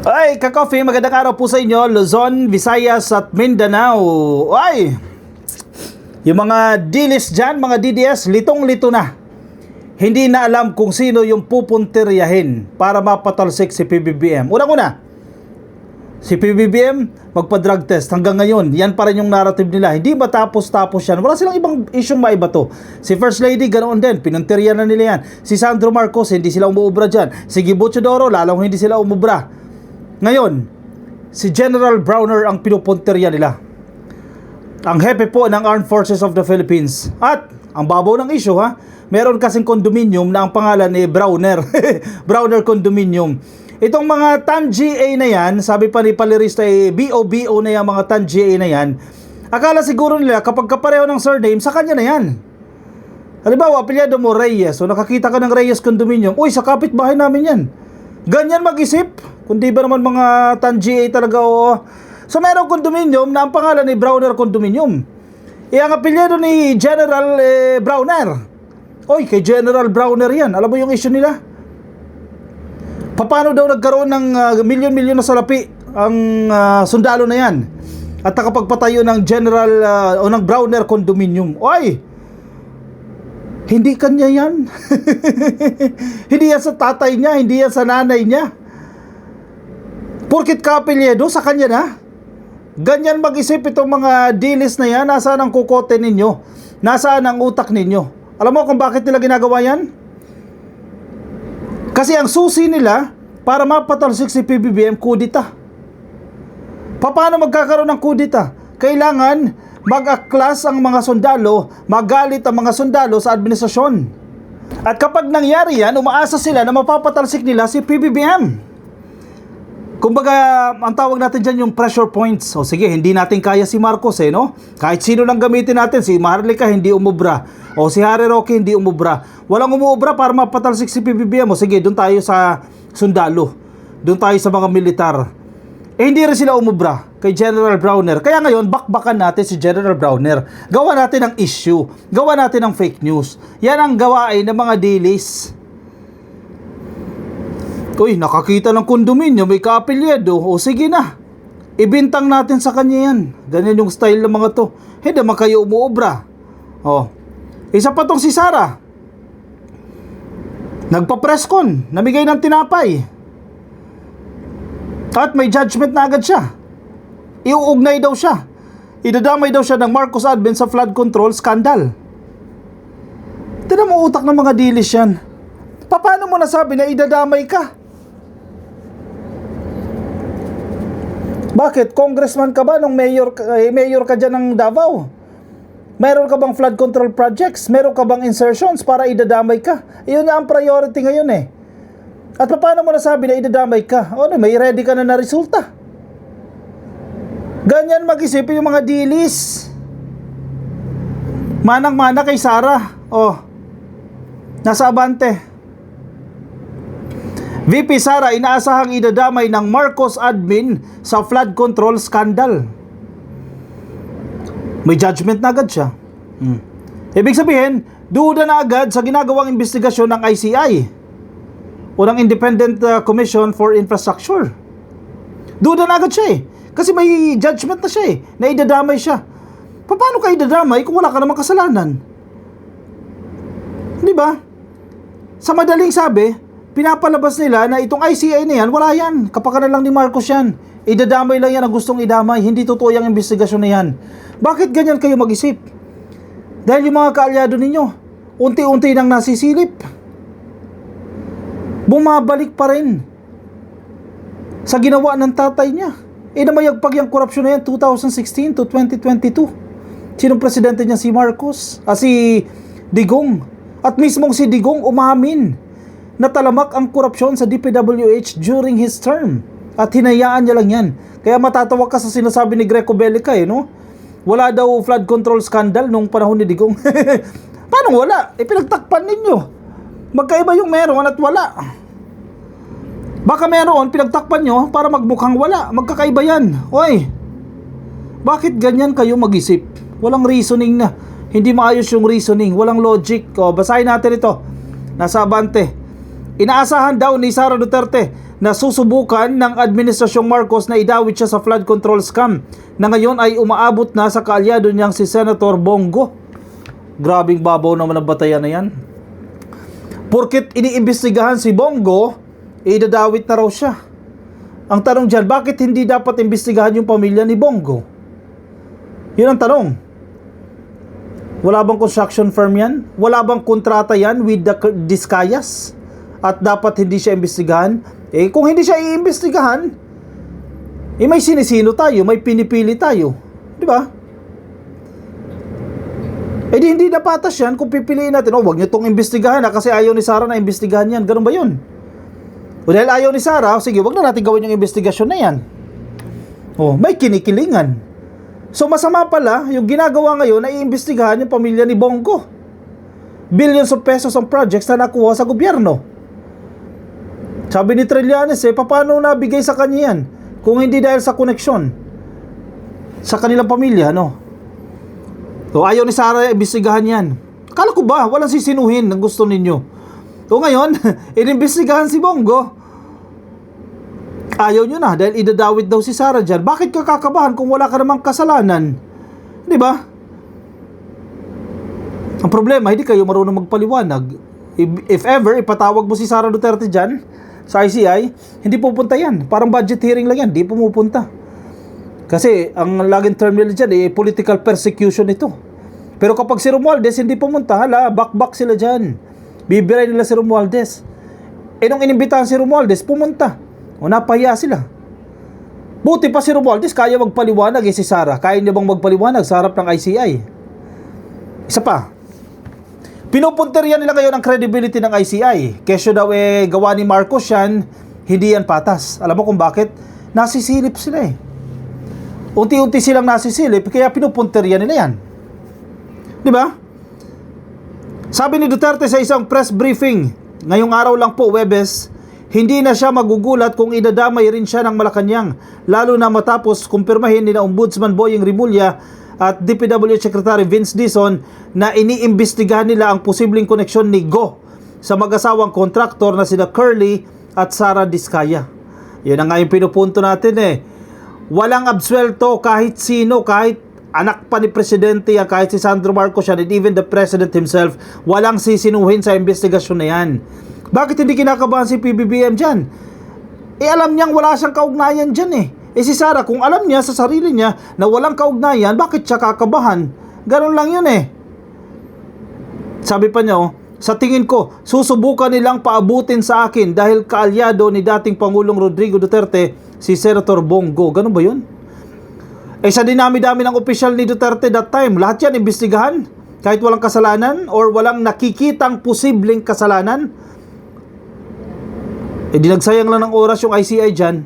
Ay, ka-coffee, magandang araw po sa inyo, Luzon, Visayas at Mindanao. Ay, yung mga dilis dyan, mga DDS, litong-lito na. Hindi na alam kung sino yung pupuntiryahin para mapatalsik si PBBM. Unang-una, si PBBM magpa-drug test hanggang ngayon. Yan pa rin yung narrative nila. Hindi ba tapos-tapos yan? Wala silang ibang isyong maibato. Si First Lady, ganoon din. Pinuntirya na nila yan. Si Sandro Marcos, hindi sila umuubra dyan. Si Gibo Chodoro, lalong hindi sila umubra. Ngayon, si General Browner ang pinupuntirya nila. Ang hepe po ng Armed Forces of the Philippines. At, ang babaw ng issue ha, meron kasing condominium na ang pangalan ni Browner. Browner Condominium. Itong mga TAN-GA na yan, sabi pa ni Palirista, BOBO na yan, mga TAN-GA na yan. Akala siguro nila kapag kapareho ng surname, sa kanya na yan. Halimbawa, apelyado mo Reyes, o nakakita ka ng Reyes Condominium, uy, sa kapitbahay namin yan. Ganyan mag-isip, kundi ba naman mga TAN-GA talaga o. So mayroong condominium na ang pangalan ni Browner Condominium. Ang apelyado ni General Browner. Oy, kay General Browner yan. Alam mo yung issue nila? Paano daw nagkaroon ng milyon-milyon na salapi ang sundalo na yan? At nakapagpatayo ng General o ng Browner Condominium. Oy! Hindi kanya yan. Hindi yan sa tatay niya, hindi yan sa nanay niya. Porkit kapelyado, sa kanya na. Ganyan mag-isip itong mga dilis na yan. Nasaan ang kukote ninyo? Nasaan ang utak ninyo? Alam mo kung bakit nila ginagawa yan? Kasi ang susi nila para mapatalsik si PBBM, kudita. Paano magkakaroon ng kudita? Kailangan mag-aklas ang mga sundalo, magalit ang mga sundalo sa administrasyon. At kapag nangyari yan, umaasa sila na mapapatalsik nila si PBBM. Kumbaga, ang tawag natin dyan yung pressure points. O sige, hindi natin kaya si Marcos no? Kahit sino lang gamitin natin, si Maharlika hindi umubra. O si Harry Roque hindi umubra. Walang umuubra para mapatalsik si PBBM. O sige, doon tayo sa sundalo. Doon tayo sa mga militar. Hindi rin sila umubra kay General Browner. Kaya ngayon, bakbakan natin si General Browner. Gawa natin ng issue. Gawa natin ng fake news. Yan ang gawain ng mga dilis. Uy, nakakita ng kondominium, may kaapelyado. O sige na, ibintang natin sa kanya yan. Ganyan yung style ng mga to. Hindi naman kayo umuobra. O, isa pa tong si Sara. Nagpa-presscon, namigay ng tinapay. At may judgment na agad siya. Iuugnay daw siya. Idadamay daw siya ng Marcos admin sa flood control scandal. Tignan mo utak ng mga dilis yan. Paano mo nasabi na idadamay ka? Bakit? Congressman ka ba nung mayor ka dyan ng Davao? Meron ka bang flood control projects? Meron ka bang insertions para idadamay ka? Iyon nga ang priority ngayon At paano mo nasabi na idadamay ka? O may ready ka na resulta. Ganyan mag-isip yung mga dilis. Manang-mana kay Sara. Nasa abante. VP Sara inaasahang idadamay ng Marcos admin sa flood control scandal. May judgment na agad siya. Ibig sabihin, duda na agad sa ginagawang investigasyon ng ICI o ng Independent Commission for Infrastructure. Duda na agad siya kasi may judgment na siya na idadamay siya. Paano ka idadamay kung wala ka namang kasalanan? Di ba? Sa madaling sabi, pinapalabas nila na itong ICI na yan, wala yan. Kapakanan lang ni Marcos yan. Idadamay lang yan ang gustong idamay. Hindi totoo yung investigasyon na yan. Bakit ganyan kayo mag-isip? Dahil yung mga kaalyado ninyo, unti-unti nang nasisilip. Bumabalik pa rin sa ginawa ng tatay niya. Namayagpag yung korupsyon na yan 2016 to 2022. Sinong presidente niya? Si Marcos? Si Digong. At mismong si Digong umamin na talamak ang korupsyon sa DPWH during his term. At hinayaan niya lang yan. Kaya matatawa ka sa sinasabi ni Greco Bellica Wala daw flood control scandal nung panahon ni Digong. Paano wala? Pinagtakpan ninyo. Magkaiba yung meron at wala. Baka meron, pinagtakpan nyo para magmukhang wala. Magkakaiba yan. Oy, bakit ganyan kayo mag-isip? Walang reasoning na. Hindi maayos yung reasoning. Walang logic. Basahin natin ito. Nasa abante. Inaasahan daw ni Sara Duterte na susubukan ng Administrasyong Marcos na idawit siya sa flood control scam na ngayon ay umaabot na sa kaalyado niyang si Senator Bongo. Grabing babaw naman ang batayan na yan. Porket iniimbestigahan si Bongo, idadawit na raw siya. Ang tanong dyan, bakit hindi dapat imbestigahan yung pamilya ni Bongo? Yun ang tanong. Wala bang construction firm yan? Wala bang kontrata yan with the Discayas? At dapat hindi siya imbestigahan? Kung hindi siya iimbestigahan, may sinisino tayo, may pinipili tayo. Di ba? Di hindi na patas yan kung pipiliin natin, wag niyo itong imbestigahan kasi ayaw ni Sara na imbestigahan yan. Ganun ba yun? O dahil ayaw ni Sara, sige, wag na natin gawin yung investigasyon na yan. May kinikilingan. So masama pala, yung ginagawa ngayon na iimbestigahan yung pamilya ni Bongo. Billions of pesos ang projects na nakuha sa gobyerno. Sabi ni Trillanes, paano nabigay sa kanya yan? Kung hindi dahil sa koneksyon sa kanilang pamilya, no? So ayaw ni Sara imbestigahan yan. Kala ko ba, walang sisinuhin ng gusto ninyo. So ngayon, inimbestigahan si Bongo. Ayaw nyo na dahil idadawit daw si Sara dyan. Bakit ka kakabahan kung wala ka namang kasalanan? Di ba? Ang problema, hindi kayo marunong magpaliwanag. If ever, ipatawag mo si Sara Duterte dyan sa ICI, hindi pupunta yan. Parang budget hearing lang yan, hindi pumupunta. Kasi ang laging term nila dyan, political persecution ito. Pero kapag si Romualdez hindi pumunta, back sila dyan. Bibiray nila si Romualdez. Nung inimbitahan si Romualdez, pumunta. Napahiya sila. Buti pa si Romualdez, kaya magpaliwanag si Sara. Kaya niya bang magpaliwanag sa harap ng ICI? Isa pa, pinupunterian nila ngayon ang credibility ng ICI. Kesyo daw gawa ni Marcos yan, hindi yan patas. Alam mo kung bakit? Nasisilip sila Unti-unti silang nasisilip, kaya pinupunterian nila yan. Di ba? Sabi ni Duterte sa isang press briefing, ngayong araw lang po, Webes, hindi na siya magugulat kung idadamay rin siya ng Malacanang, lalo na matapos kumpirmahin ni Ombudsman Boying Rimulya at DPWH Secretary Vince Dizon na iniimbestigahan nila ang posibleng koneksyon ni Go sa mag-asawang kontraktor na sina Curly at Sara Diskaya. Yan ang nga yung pinupunto natin Walang absuelto kahit sino, kahit anak pa ni Presidente yan, kahit si Sandro Marcos yan, and even the President himself, walang sisinuhin sa investigasyon na yan. Bakit hindi kinakabahan si PBBM dyan? Alam niyang wala siyang kaugnayan dyan si Sara, kung alam niya sa sarili niya na walang kaugnayan, bakit siya kakabahan? Ganun lang yun Sabi pa niya, sa tingin ko, susubukan nilang paabutin sa akin dahil kaalyado ni dating Pangulong Rodrigo Duterte si Senator Bongo. Ganun ba yun? Sa dinami-dami ng opisyal ni Duterte that time, lahat yan imbestigahan kahit walang kasalanan or walang nakikitang posibleng kasalanan. Di nagsayang lang ng oras yung ICI dyan.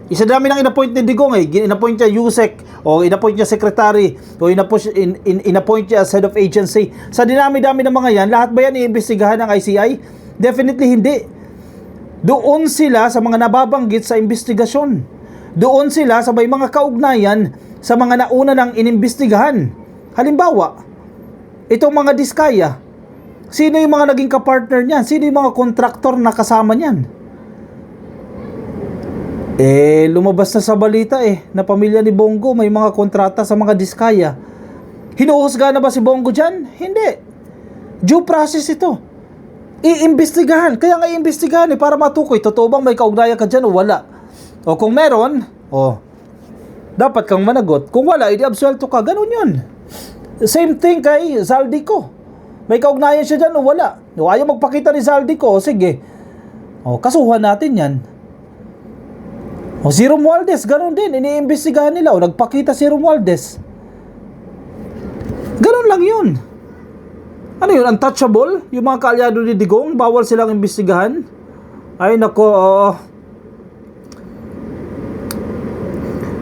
Isa dami ng inappoint ni Digong Inappoint niya USEC o inappoint niya secretary o inappoint niya as head of agency. Sa dinami-dami ng mga yan, lahat ba yan iimbestigahan ng ICI? Definitely hindi. Doon sila sa mga nababanggit sa investigasyon. Doon sila sa may mga kaugnayan sa mga nauna ng inimbestigahan. Halimbawa, itong mga Diskaya. Sino yung mga naging kapartner niyan? Sino yung mga kontraktor na kasama niyan? Lumabas na sa balita na pamilya ni Bongo may mga kontrata sa mga Diskaya. Hinuhusga na ba si Bongo dyan? Hindi. Due process ito. Iimbestigahan. Kaya nga iimbestigahan para matukoy. Totoo bang may kaugnayan ka dyan o wala? O kung meron, dapat kang managot. Kung wala, i-absuelto ka. Ganun yun. Same thing kay Zaldico. May kaugnayan siya dyan o wala? O ayaw magpakita ni Zaldico, sige. Kasuhan natin yan. Si Romualdez, ganun din. Iniimbestigahan nila. Nagpakita si Romualdez. Ganun lang yun. Ano yun? Untouchable? Yung mga kaalyado ni Digong, bawal silang imbestigahan? Ay, nako.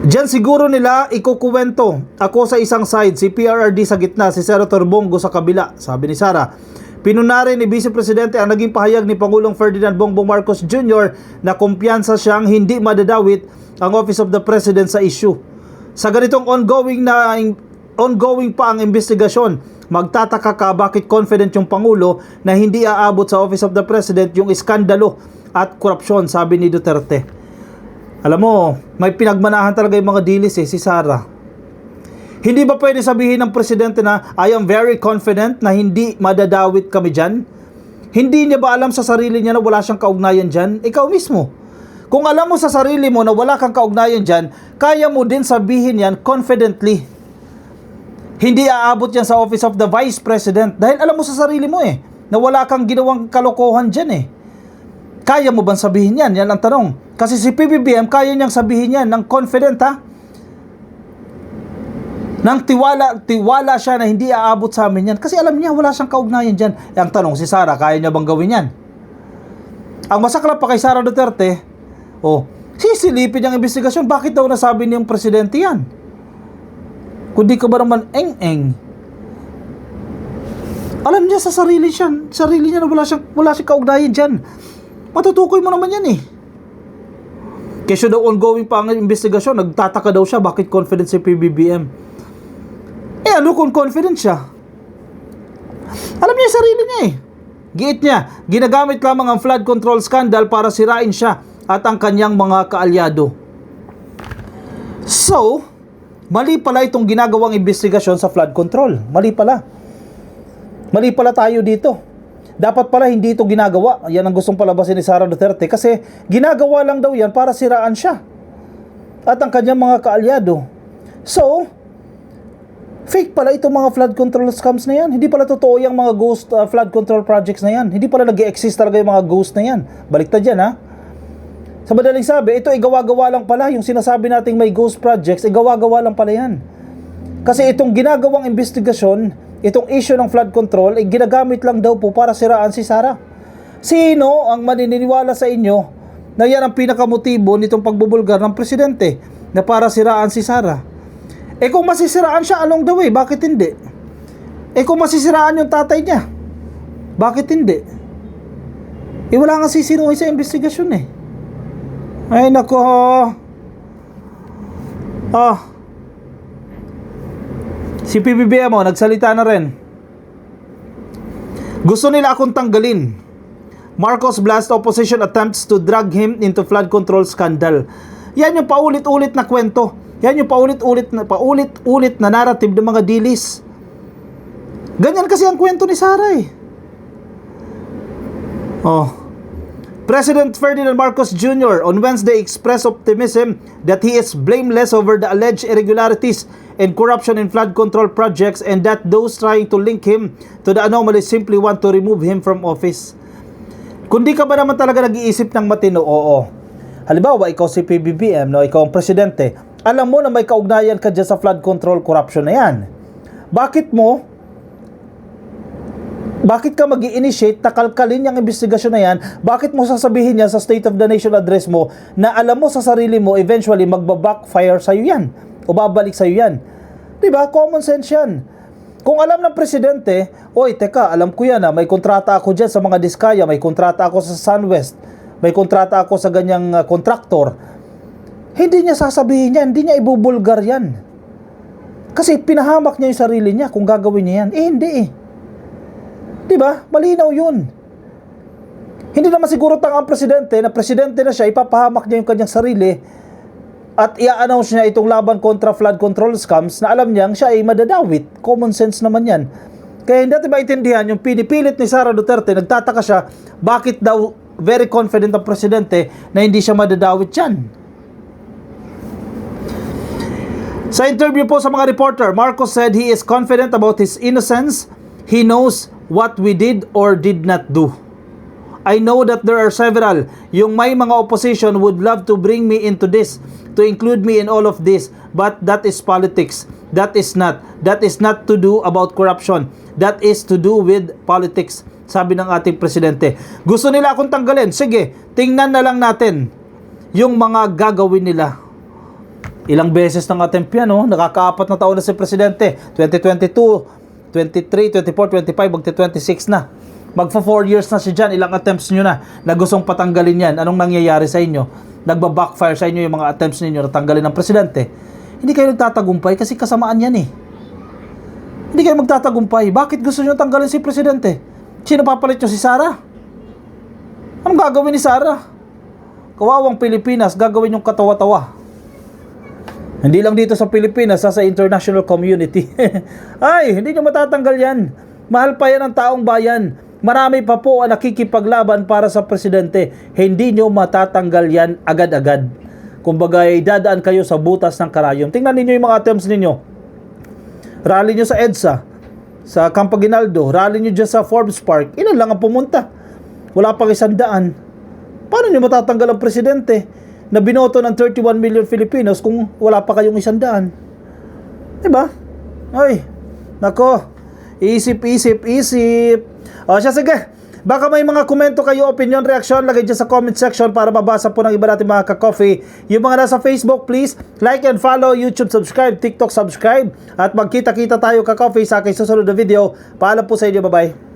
Diyan siguro nila ikukuwento. Ako sa isang side, si PRRD sa gitna, si Senator Bongo sa kabila. Sabi ni Sara. Pinunari ni Vice Presidente ang naging pahayag ni Pangulong Ferdinand Bongbong Marcos Jr. na kumpiyansa siyang hindi madadawit ang Office of the President sa issue. Sa ganitong ongoing pa ang investigasyon, Magtataka ka bakit confident yung Pangulo na hindi aabot sa Office of the President yung iskandalo at korupsyon, sabi ni Duterte. Alam mo, may pinagmanahan talaga yung mga dilis si Sara. Hindi ba pwede sabihin ng Presidente na I am very confident na hindi madadawit kami dyan? Hindi niya ba alam sa sarili niya na wala siyang kaugnayan dyan? Ikaw mismo. Kung alam mo sa sarili mo na wala kang kaugnayan dyan, kaya mo din sabihin yan confidently. Hindi aabot yan sa Office of the Vice President dahil alam mo sa sarili mo na wala kang ginawang kalokohan dyan Kaya mo bang sabihin yan? Yan ang tanong. Kasi si PBBM, kaya niyang sabihin yan ng confident Nang tiwala siya na hindi aabot sa amin yan. Kasi alam niya, wala siyang kaugnayan dyan. Ang tanong, si Sara, kaya niya bang gawin yan? Ang masaklap pa kay Sara Duterte, sisilipin niyang investigasyon. Bakit daw nasabi niyang presidente yan? Kundi ka ba naman eng-eng? Alam niya sa sarili niya na wala siyang kaugnayan dyan. Matutukoy mo naman yan Kesyo daw ongoing pa ang investigasyon, nagtataka daw siya bakit confident si PBBM. Ano kung confident siya? Alam niya sarili niya Giit niya, ginagamit lamang ang flood control scandal para sirain siya at ang kanyang mga kaalyado. So, mali pala itong ginagawang investigasyon sa flood control. Mali pala. Mali pala tayo dito. Dapat pala hindi ito ginagawa. Yan ang gustong palabasin ni Sara Duterte kasi ginagawa lang daw yan para siraan siya at ang kanyang mga kaalyado. So, fake pala itong mga flood control scams na yan. Hindi pala totoo yung mga ghost flood control projects na yan. Hindi pala nag-exist talaga yung mga ghost na yan. Baliktad yan Sa madaling sabi, ito ay gawa-gawa lang pala. Yung sinasabi nating may ghost projects, ay gawa-gawa lang pala yan. Kasi itong ginagawang investigasyon, itong issue ng flood control, ay ginagamit lang daw po para siraan si Sara. Sino ang maniniwala sa inyo na yan ang pinakamotibo nitong pagbubulgar ng presidente na para siraan si Sara? Kung masisiraan siya, anong daw bakit hindi? Kung masisiraan yung tatay niya, bakit hindi? Wala nga sisinuhay sa investigasyon Ay nako. Si PBBM nagsalita na rin. Gusto nila akong tanggalin. Marcos blast opposition attempts to drag him into flood control scandal. Yan yung paulit-ulit na kwento. Yan yung paulit-ulit na narrative ng mga dilis. Ganyan kasi ang kwento ni Sara President Ferdinand Marcos Jr. on Wednesday expressed optimism that he is blameless over the alleged irregularities and corruption in flood control projects and that those trying to link him to the anomaly simply want to remove him from office. Kundi ka ba naman talaga nag-iisip ng matino? Halimbawa, ikaw si PBBM, ikaw ang presidente, alam mo na may kaugnayan ka dyan sa flood control corruption na yan. Bakit ka mag-i-initiate, takalkalin yung investigasyon na yan? Bakit mo sasabihin yan sa State of the Nation address mo na alam mo sa sarili mo eventually magbabackfire sa'yo yan o babalik sa'yo yan? Diba? Common sense yan. Kung alam ng presidente, teka, alam ko yan may kontrata ako dyan sa mga Diskaya, may kontrata ako sa SunWest, may kontrata ako sa ganyang kontraktor, hindi niya sasabihin yan, hindi niya ibubulgar yan. Kasi pinahamak niya yung sarili niya kung gagawin niya yan. Hindi Diba? Malinaw yun. Hindi naman siguro ang presidente na siya, ipapahamak niya yung kanyang sarili at i-announce niya itong laban kontra flood control scams na alam niyang siya ay madadawit. Common sense naman yan. Kaya hindi natin maintindihan yung pinipilit ni Sara Duterte, nagtataka siya, bakit daw very confident ang presidente na hindi siya madadawit yan. Sa interview po sa mga reporter, Marcos said he is confident about his innocence. He knows what we did or did not do. I know that there are several. Yung may mga opposition would love to bring me into this, to include me in all of this, but that is politics. That is not to do about corruption. That is to do with politics, sabi ng ating presidente. Gusto nila akong tanggalin. Sige, tingnan na lang natin yung mga gagawin nila. Ilang beses nang attempt yan, nakakaapat na taon na si presidente. 2022, 23, 24, 25, magti-26 na. Magfa 4 years na siya dyan. Ilang attempts nyo na gustong patanggalin yan. Anong nangyayari sa inyo? Nagba-backfire sa inyo yung mga attempts ninyo na tanggalin ng presidente. Hindi kayo nagtatagumpay kasi kasamaan yan Hindi kayo magtatagumpay. Bakit gusto nyo tanggalin si Presidente? Sino papalit nyo, si Sara? Anong gagawin ni Sara? Kawawang Pilipinas, gagawin yung katawa-tawa. Hindi lang dito sa Pilipinas, sa international community. Ay, hindi nyo matatanggal yan. Mahal pa yan ang taong bayan. Marami pa po ang nakikipaglaban para sa Presidente. Hindi nyo matatanggal yan agad-agad. Kumbaga, dadaan kayo sa butas ng karayom. Tingnan ninyo yung mga attempts ninyo. Rally nyo sa EDSA, sa Campo Aguinaldo, rally nyo dyan sa Forbes Park. Ilan lang ang pumunta? Wala pang 100. Paano nyo matatanggal ang Presidente na binoto ng 31 million Filipinos kung wala pa kayong 100? Diba? Ay, nako. Isip. O siya, sige. Baka may mga komento kayo, opinion, reaksyon, lagay dyan sa comment section para mabasa po ng iba natin mga ka-coffee. Yung mga nasa Facebook, please, like and follow, YouTube, subscribe, TikTok, subscribe. At magkita-kita tayo ka-coffee sa aking susunod na video. Paalam po sa inyo, bye-bye.